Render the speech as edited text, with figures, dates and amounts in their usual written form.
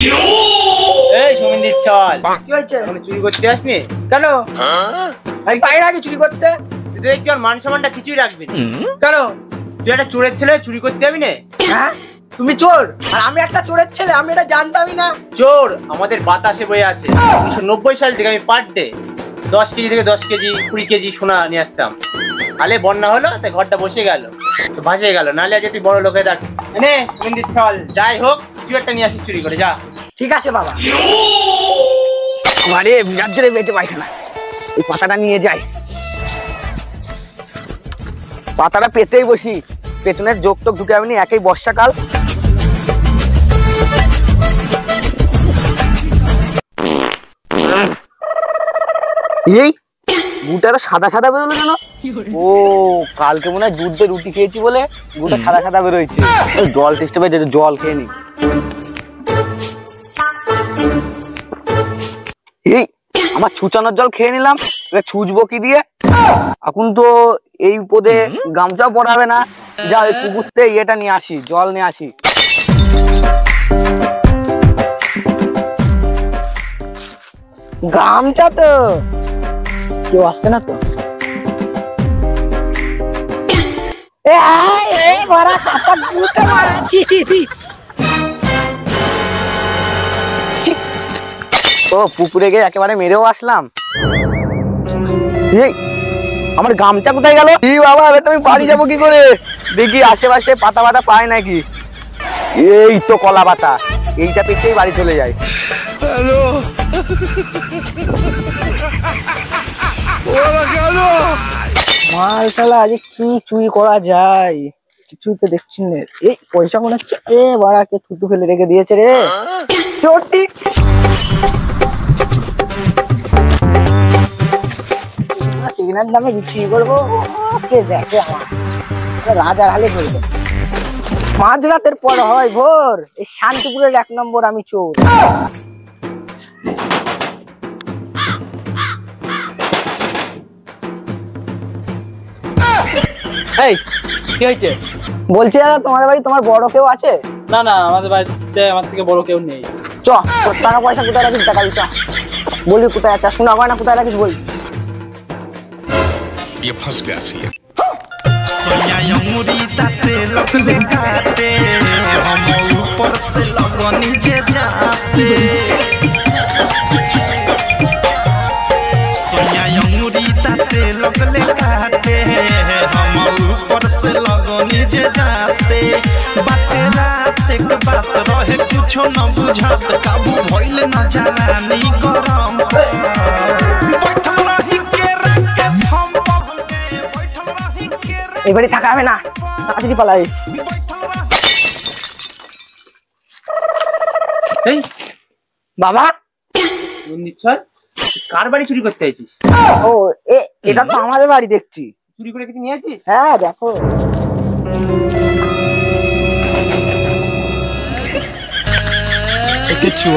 এই সুমিন্দির চল। কি হয়েছে? আমি চুরি করতে আসনি কেন? আমি পাই না চুরি করতে। তুই দেখছি মান সম্মানটা কিছুই রাখবি না কেন? তুই একটা চোরের ছেলে, চুরি করতে যাবি না? হ্যাঁ তুমি চোর আর আমি একটা চোরের ছেলে, আমি এটা জানতামই না। চোর আমাদের বাতাসে বয়ে আছে। 1990 সাল থেকে আমি পার ডে 10 কেজি থেকে 10 কেজি 20 কেজি সোনা নিয়ে আসতাম। আলে বন্যা হলো তাই ঘরটা বসে গেল, ভাসে গেল। নাহলে আজ তুই বড় লোকে দেখ নে সুমিন্দির চল। যাই হোক তুই একটা নিয়ে আসিস চুরি করে, যা। ঠিক আছে বাবা। আমারে বিরাট জোরে পেটে পায়খানা, এই পাতাটা নিয়ে যাই। পাতাটা পেতেই বসি, পেছনের যোগ টোক ঢুকে যাবে না, একই বর্ষাকাল। এই গুটাটা সাদা সাদা বেরোলো কেন? ও কালকে মনে হয় দুধ দিয়ে রুটি খেয়েছি বলে গুটা সাদা সাদা বেরোচ্ছে। জল টেস্টে পাই, জল খেয়ে নি। এই আমার ছুচানোর জল খেয়ে নিলাম, ছুচবো কি দিয়ে? এখন তো এই পদে গামছাও পরাবে না। যা ওই পুকুরতে ইয়েটা নিয়ে আসি, জল নিয়ে আসি। গামছা তো কেউ আসছে না তো। তো পুকুরে গিয়ে একেবারে মেরেও আসলাম। এই আমার গামছা কোথায় গেল? কি বাবা, তুমি বাড়ি যাবো কি করে? দেখি আশেপাশে পাতা পাতা পায় নাকি। এই তো কলা পাতা, এইটা পেতেই বাড়ি চলে যায়। হ্যালো মাল শালা আজ কি চুরি করা যায়, কিছুই তো দেখছি না। এই পয়সা মনে হচ্ছে এ বাড়া কে থুতু ফেলে রেখে দিয়েছে রে চোরটি। সিগন্যাল দামে বিক্রি করবো, কে দেখে আমার রাজার হালে করবো। মাঝরাতের পর হয় ভোর, এই শান্তিপুরের 1 নম্বর আমি চোর। এই কি হয়েছে? বলছি দাদা তোমাদের বাড়ি তোমার বড় কেউ আছে? না না, আমাদের বাড়িতে আমার থেকে বড় কেউ নেই। চ টাকা পয়সা কোথায় রাখিস দেখাবি, চ বলবি কোথায় আছে। শোনা গয়না কোথায় রাখিস বল। ये फंस गया सी सोया अंगूरी ताते लगले काटे, हम ऊपर से लगनी जे जाते। सोया अंगूरी ताते लगले काटे, हम ऊपर से लगनी जे जाते। बाते रात एक बात रहे कुछो न बुझात, काबू भइल न जानी गरम। बैठल रही के रखे थम এবারে থাকা হবে না, তাড়াতাড়ি পালাই। এই বাবা কার বাড়ি চুরি করতে আইছিস? ও এটা তো আমাদের বাড়ি দেখছি। চুরি করে কিছু নিয়ে আছিস? হ্যাঁ দেখো। কিছু